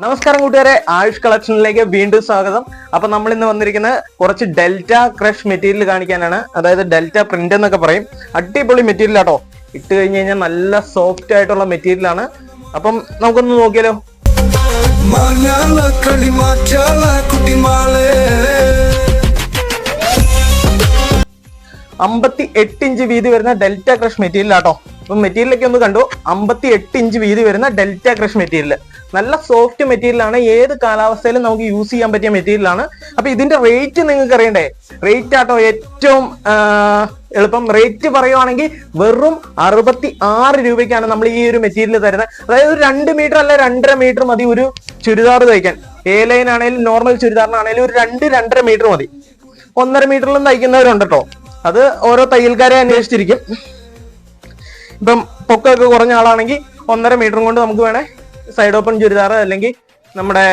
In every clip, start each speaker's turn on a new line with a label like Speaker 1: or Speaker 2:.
Speaker 1: നമസ്കാരം കൂട്ടുകാരെ, ആയുഷ് കളക്ഷനിലേക്ക് വീണ്ടും സ്വാഗതം. അപ്പൊ നമ്മൾ ഇന്ന് വന്നിരിക്കുന്നത് കുറച്ച് ഡെൽറ്റ ക്രഷ് മെറ്റീരിയൽ കാണിക്കാനാണ്. അതായത് ഡെൽറ്റ പ്രിന്റ് എന്നൊക്കെ പറയും. അടിപൊളി മെറ്റീരിയൽ ആട്ടോ. ഇട്ട് കഴിഞ്ഞ് കഴിഞ്ഞാൽ നല്ല സോഫ്റ്റ് ആയിട്ടുള്ള മെറ്റീരിയൽ ആണ്. അപ്പം നമുക്കൊന്ന് നോക്കിയാലോ. 58 ഇഞ്ച് വീതി വരുന്ന ഡെൽറ്റ ക്രഷ് മെറ്റീരിയൽ ആട്ടോ. അപ്പൊ മെറ്റീരിയലൊക്കെ ഒന്ന് കണ്ടു. 58 ഇഞ്ച് വീതി വരുന്ന ഡെൽറ്റ ക്രഷ് മെറ്റീരിയൽ നല്ല സോഫ്റ്റ് മെറ്റീരിയൽ ആണ്. ഏത് കാലാവസ്ഥയിലും നമുക്ക് യൂസ് ചെയ്യാൻ പറ്റിയ മെറ്റീരിയൽ ആണ്. അപ്പൊ ഇതിന്റെ റേറ്റ് നിങ്ങൾക്ക് അറിയണ്ടേ? റേറ്റ് ആട്ടോ ഏറ്റവും എളുപ്പം. റേറ്റ് പറയുവാണെങ്കിൽ വെറും 66 രൂപയ്ക്കാണ് നമ്മൾ ഈ ഒരു മെറ്റീരിയൽ തരുന്നത്. അതായത് ഒരു 2 മീറ്റർ അല്ല 2.5 മീറ്റർ മതി ഒരു ചുരിദാർ തയ്ക്കാൻ. എ ലൈൻ ആണെങ്കിലും നോർമൽ ചുരിദാറിനാണെങ്കിലും ഒരു 2-2.5 മീറ്റർ മതി. 1.5 മീറ്ററിലും തയ്ക്കുന്നവരുണ്ട് കേട്ടോ. അത് ഓരോ തയ്യൽക്കാരെ അന്വേഷിച്ചിരിക്കും. ഇപ്പം പൊക്കമൊക്കെ കുറഞ്ഞ ആളാണെങ്കിൽ 1.5 മീറ്ററും കൊണ്ട് നമുക്ക് വേണേ സൈഡ് ഓപ്പൺ ചുരിദാർ അല്ലെങ്കിൽ നമ്മുടെ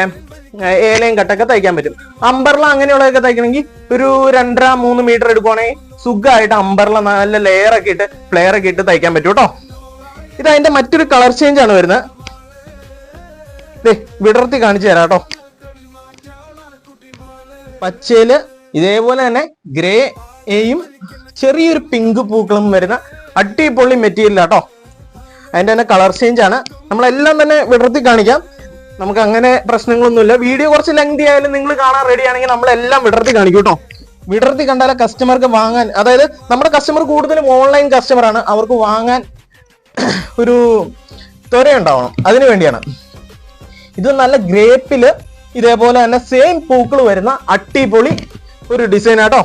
Speaker 1: ഏലയും കട്ടൊക്കെ തയ്ക്കാൻ പറ്റും. അമ്പർല അങ്ങനെയുള്ളതൊക്കെ തയ്ക്കണമെങ്കിൽ ഒരു 2.5-3 മീറ്റർ എടുക്കുവാണെങ്കിൽ സുഖമായിട്ട് അമ്പർല നല്ല ലെയർ ഒക്കെ ഇട്ട് ഫ്ലെയർ ഒക്കെ ഇട്ട് തയ്ക്കാൻ പറ്റും കേട്ടോ. ഇത് അതിന്റെ മറ്റൊരു കളർ ചേഞ്ച് ആണ് വരുന്നത്. വിടർത്തി കാണിച്ചു തരാം കേട്ടോ. പച്ചയില് ഇതേപോലെ തന്നെ ഗ്രേയും ചെറിയൊരു പിങ്ക് പൂക്കളും വരുന്ന അടിപൊളി മെറ്റീരിയൽ ആട്ടോ. അതിന്റെ തന്നെ കളർ ചേഞ്ച് ആണ്. നമ്മളെല്ലാം തന്നെ വിടർത്തി കാണിക്കാം. നമുക്ക് അങ്ങനെ പ്രശ്നങ്ങളൊന്നുമില്ല. വീഡിയോ കുറച്ച് ലെങ്തി ആയാലും നിങ്ങൾ കാണാൻ റെഡി ആണെങ്കിൽ നമ്മളെല്ലാം വിടർത്തി കാണിക്കും കേട്ടോ. വിടർത്തി കണ്ടാലേ കസ്റ്റമർക്ക് വാങ്ങാൻ, അതായത് നമ്മുടെ കസ്റ്റമർ കൂടുതലും ഓൺലൈൻ കസ്റ്റമർ ആണ്. അവർക്ക് വാങ്ങാൻ ഒരു ത്വരയുണ്ടാവണം, അതിനു വേണ്ടിയാണ്. ഇത് നല്ല ഗ്രേപ്പില് ഇതേപോലെ തന്നെ സെയിം പൂക്കൾ വരുന്ന അടിപൊളി ഒരു ഡിസൈൻ ആട്ടോ.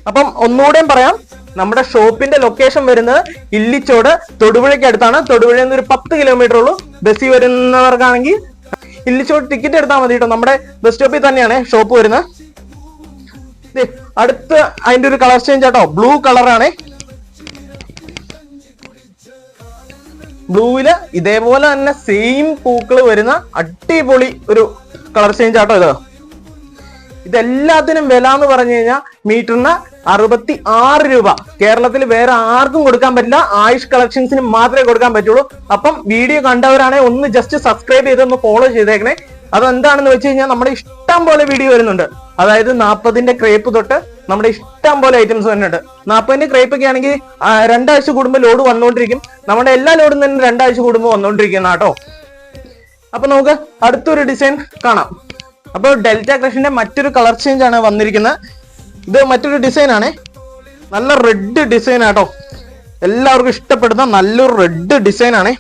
Speaker 1: അപ്പം ഒന്നുകൂടെയും പറയാം, നമ്മുടെ ഷോപ്പിന്റെ ലൊക്കേഷൻ വരുന്നത് ഇല്ലിച്ചോട് തൊടുപുഴയ്ക്ക് അടുത്താണ്. തൊടുപുഴയിൽ നിന്ന് ഒരു 10 കിലോമീറ്റർ ഉള്ളൂ. ബസ്സിൽ വരുന്നവർക്കാണെങ്കിൽ ഇല്ലിച്ചോട് ടിക്കറ്റ് എടുത്താൽ മതി കേട്ടോ. നമ്മുടെ ബസ് സ്റ്റോപ്പിൽ തന്നെയാണ് ഷോപ്പ് വരുന്നത്. അടുത്ത് അതിന്റെ ഒരു കളർ ചേഞ്ച് ആട്ടോ. ബ്ലൂ കളറാണ്. ബ്ലൂവില് ഇതേപോലെ തന്നെ സെയിം പൂക്കൾ വരുന്ന അടിപൊളി ഒരു കളർ ചേഞ്ച് ആട്ടോ ഇത്. ഇതെല്ലാത്തിനും വില എന്ന് പറഞ്ഞു കഴിഞ്ഞാൽ മീറ്ററിന് 66 രൂപ. കേരളത്തിൽ വേറെ ആർക്കും കൊടുക്കാൻ പറ്റില്ല. ആയുഷ് കളക്ഷൻസിന് മാത്രമേ കൊടുക്കാൻ പറ്റുള്ളൂ. അപ്പം വീഡിയോ കണ്ടവരാണെങ്കിൽ ഒന്ന് ജസ്റ്റ് സബ്സ്ക്രൈബ് ചെയ്തൊന്ന് ഫോളോ ചെയ്തേക്കണേ. അതെന്താണെന്ന് വെച്ച് കഴിഞ്ഞാൽ നമ്മുടെ ഇഷ്ടം പോലെ വീഡിയോ വരുന്നുണ്ട്. അതായത് 40ന്റെ ക്രേപ്പ് തൊട്ട് നമ്മുടെ ഇഷ്ടം പോലെ ഐറ്റംസ് വരുന്നുണ്ട്. 40ന്റെ ക്രേപ്പ് ഒക്കെ ആണെങ്കിൽ 2 ആഴ്ച കൂടുമ്പോൾ ലോഡ് വന്നുകൊണ്ടിരിക്കും. നമ്മുടെ എല്ലാ ലോഡും തന്നെ 2 ആഴ്ച കൂടുമ്പോൾ വന്നുകൊണ്ടിരിക്കുന്ന കേട്ടോ. അപ്പൊ നമുക്ക് അടുത്തൊരു ഡിസൈൻ കാണാം. അപ്പോൾ ഡെൽറ്റ ക്രഷിന്റെ മറ്റൊരു കളർ ചേഞ്ച് ആണ് വന്നിരിക്കുന്നത്. ഇത് മറ്റൊരു ഡിസൈൻ ആണ്. നല്ല റെഡ് ഡിസൈൻ ആട്ടോ. എല്ലാവർക്കും ഇഷ്ടപ്പെടുന്ന നല്ലൊരു റെഡ് ഡിസൈൻ ആണ്.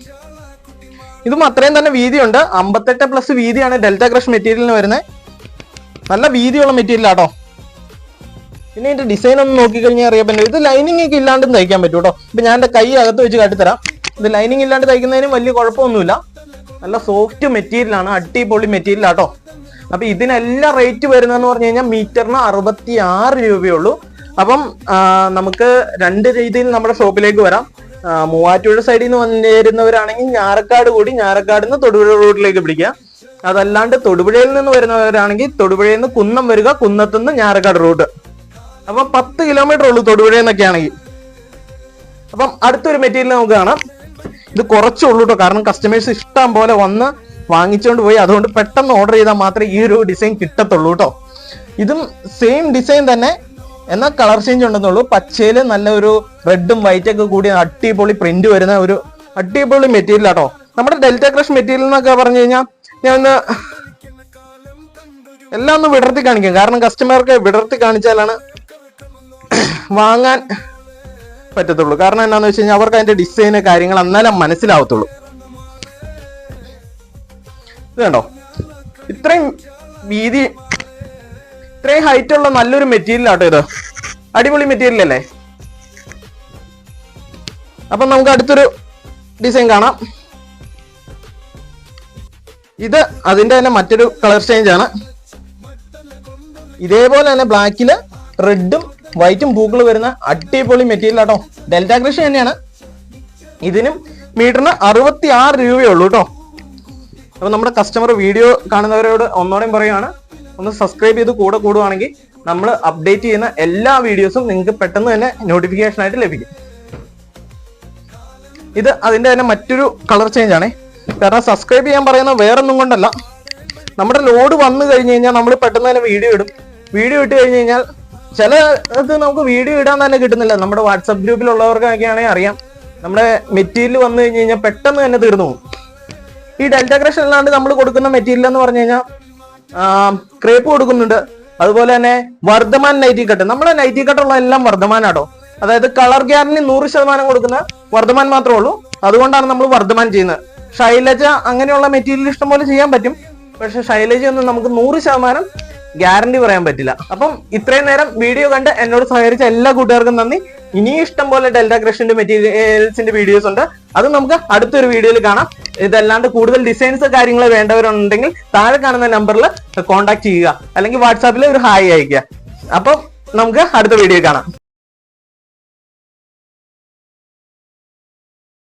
Speaker 1: ഇതും അത്രയും തന്നെ വീതിയുണ്ട്. 58+ വീതിയാണ് ഡെൽറ്റ ക്രഷ് മെറ്റീരിയലിന് വരുന്നത്. നല്ല വീതിയുള്ള മെറ്റീരിയൽ ആട്ടോ. പിന്നെ ഇതിന്റെ ഡിസൈൻ ഒന്ന് നോക്കിക്കഴിഞ്ഞാൽ അറിയാൻ പറ്റും. ഇത് ലൈനിങ് ഒക്കെ ഇല്ലാണ്ടും തയ്ക്കാൻ പറ്റും കേട്ടോ. ഇപ്പൊ ഞാൻ എന്റെ കൈ അകത്ത് വെച്ച് കാട്ടിത്തരാം. ഇത് ലൈനിങ് ഇല്ലാണ്ട് തയ്ക്കുന്നതിനും വലിയ കുഴപ്പമൊന്നുമില്ല. നല്ല സോഫ്റ്റ് മെറ്റീരിയൽ ആണ്. അടിപൊളി മെറ്റീരിയൽ ആട്ടോ. അപ്പൊ ഇതിനെല്ലാം റേറ്റ് വരുന്നതെന്ന് പറഞ്ഞു കഴിഞ്ഞാൽ മീറ്ററിന് 66 രൂപയുള്ളൂ. അപ്പം നമുക്ക് 2 രീതിയിൽ നമ്മുടെ ഷോപ്പിലേക്ക് വരാം. മൂവാറ്റുപുഴ സൈഡിൽ നിന്ന് വരുന്നവരാണെങ്കിൽ ഞാറക്കാട് കൂടി ഞാറക്കാട് നിന്ന് തൊടുപുഴ റൂട്ടിലേക്ക് പിടിക്കാം. അതല്ലാണ്ട് തൊടുപുഴയിൽ നിന്ന് വരുന്നവരാണെങ്കിൽ തൊടുപുഴയിൽ നിന്ന് കുന്നം വരിക, കുന്നത്തു നിന്ന് ഞാറക്കാട് റൂട്ട്. അപ്പൊ 10 കിലോമീറ്റർ ഉള്ളൂ തൊടുപുഴയിൽ നിന്നൊക്കെ ആണെങ്കിൽ. അപ്പം അടുത്തൊരു മെറ്റീരിയൽ നമുക്ക് കാണാം. ഇത് കുറച്ചുള്ളൂ കേട്ടോ. കാരണം കസ്റ്റമേഴ്സ് ഇഷ്ടം പോലെ വന്ന് വാങ്ങിച്ചുകൊണ്ട് പോയി. അതുകൊണ്ട് പെട്ടെന്ന് ഓർഡർ ചെയ്താൽ മാത്രമേ ഈ ഒരു ഡിസൈൻ കിട്ടത്തുള്ളൂ കേട്ടോ. ഇതും സെയിം ഡിസൈൻ തന്നെ, എന്നാൽ കളർ ചേഞ്ച് ഉണ്ടെന്നുള്ളൂ. പച്ചയില് നല്ല ഒരു റെഡും വൈറ്റ് ഒക്കെ കൂടി അടിപൊളി പ്രിന്റ് വരുന്ന ഒരു അടിപൊളി മെറ്റീരിയൽ ആട്ടോ. നമ്മുടെ ഡെൽറ്റ ക്രഷ് മെറ്റീരിയൽ എന്നൊക്കെ പറഞ്ഞു കഴിഞ്ഞാൽ ഞാൻ ഒന്ന് എല്ലാം ഒന്ന് വിടർത്തി കാണിക്കാം. കാരണം കസ്റ്റമർക്ക് വിടർത്തി കാണിച്ചാലാണ് വാങ്ങാൻ പറ്റത്തുള്ളൂ. കാരണം എന്താണെന്ന് വെച്ച് കഴിഞ്ഞാൽ അവർക്ക് അതിന്റെ ഡിസൈന് കാര്യങ്ങൾ എന്നാലും മനസ്സിലാവത്തുള്ളൂ. ഇത് കണ്ടോ, ഇത്രയും വീതി ഇത്രയും ഹൈറ്റ് ഉള്ള നല്ലൊരു മെറ്റീരിയൽ ആട്ടോ ഇത്. അടിപൊളി മെറ്റീരിയൽ അല്ലേ. അപ്പൊ നമുക്ക് അടുത്തൊരു ഡിസൈൻ കാണാം. ഇത് അതിന്റെ തന്നെ മറ്റൊരു കളർ ചേഞ്ച് ആണ്. ഇതേപോലെ തന്നെ ബ്ലാക്കില് റെഡും വൈറ്റും പൂക്കൾ വരുന്ന അടിപൊളി മെറ്റീരിയൽ ആട്ടോ. ഡെൽറ്റ ക്രഷ് തന്നെയാണ്. ഇതിനും മീറ്ററിന് 66 രൂപയുള്ളൂ കേട്ടോ. അപ്പൊ നമ്മുടെ കസ്റ്റമർ വീഡിയോ കാണുന്നവരോട് ഒന്നോടെയും പറയുകയാണ്, ഒന്ന് സബ്സ്ക്രൈബ് ചെയ്ത് കൂടെ കൂടുവാണെങ്കിൽ നമ്മൾ അപ്ഡേറ്റ് ചെയ്യുന്ന എല്ലാ വീഡിയോസും നിങ്ങൾക്ക് പെട്ടെന്ന് തന്നെ നോട്ടിഫിക്കേഷൻ ആയിട്ട് ലഭിക്കും. ഇത് അതിന്റെ തന്നെ മറ്റൊരു കളർ ചേഞ്ച് ആണ്. കാരണം സബ്സ്ക്രൈബ് ചെയ്യാൻ പറയുന്നത് വേറൊന്നും കൊണ്ടല്ല, നമ്മുടെ ലോഡ് വന്നു കഴിഞ്ഞ് കഴിഞ്ഞാൽ നമ്മൾ പെട്ടെന്ന് തന്നെ വീഡിയോ ഇടും. വീഡിയോ ഇട്ട് കഴിഞ്ഞ് കഴിഞ്ഞാൽ ചില ഇത് നമുക്ക് വീഡിയോ ഇടാൻ തന്നെ കിട്ടുന്നില്ല. നമ്മുടെ വാട്സപ്പ് ഗ്രൂപ്പിലുള്ളവർക്കൊക്കെയാണെങ്കിൽ അറിയാം, നമ്മുടെ മെറ്റീരിയൽ വന്നു കഴിഞ്ഞ് കഴിഞ്ഞാൽ പെട്ടെന്ന് തന്നെ തീർന്നു പോകും. ഈ ഡെൽറ്റ ക്രഷ് അല്ലാണ്ട് നമ്മൾ കൊടുക്കുന്ന മെറ്റീരിയൽ എന്ന് പറഞ്ഞു കഴിഞ്ഞാൽ ക്രേപ്പ് കൊടുക്കുന്നുണ്ട്, അതുപോലെ തന്നെ വർദ്ധമാൻ നൈറ്റി കട്ട്. നമ്മുടെ നൈറ്റി കട്ടുള്ള എല്ലാം വർദ്ധമാനാട്ടോ. അതായത് കളർ ഗ്യാരണ്ടി 100% കൊടുക്കുന്ന വർദ്ധമാൻ മാത്രമേ ഉള്ളൂ. അതുകൊണ്ടാണ് നമ്മൾ വർദ്ധമാൻ ചെയ്യുന്നത്. ശൈലജ അങ്ങനെയുള്ള മെറ്റീരിയൽ ഇഷ്ടംപോലെ ചെയ്യാൻ പറ്റും, പക്ഷെ ശൈലജ ഒന്നും നമുക്ക് 100% ഗ്യാരണ്ടി പറയാൻ പറ്റില്ല. അപ്പം ഇത്രയും നേരം വീഡിയോ കണ്ട് എന്നോട് സഹകരിച്ച എല്ലാ കൂട്ടുകാർക്കും നന്ദി. ഇനിയും ഇഷ്ടം പോലെ ഡെൽറ്റ ക്രഷിന്റെ മെറ്റീരിയൽസിന്റെ വീഡിയോസ് ഉണ്ട്, അത് നമുക്ക് അടുത്തൊരു വീഡിയോയിൽ കാണാം. ഇതല്ലാണ്ട് കൂടുതൽ ഡിസൈൻസ് കാര്യങ്ങൾ വേണ്ടവരുണ്ടെങ്കിൽ താഴെ കാണുന്ന നമ്പറിൽ കോൺടാക്ട് ചെയ്യുക, അല്ലെങ്കിൽ വാട്സാപ്പിൽ ഒരു ഹായ് അയക്കുക. അപ്പം നമുക്ക് അടുത്ത വീഡിയോ കാണാം.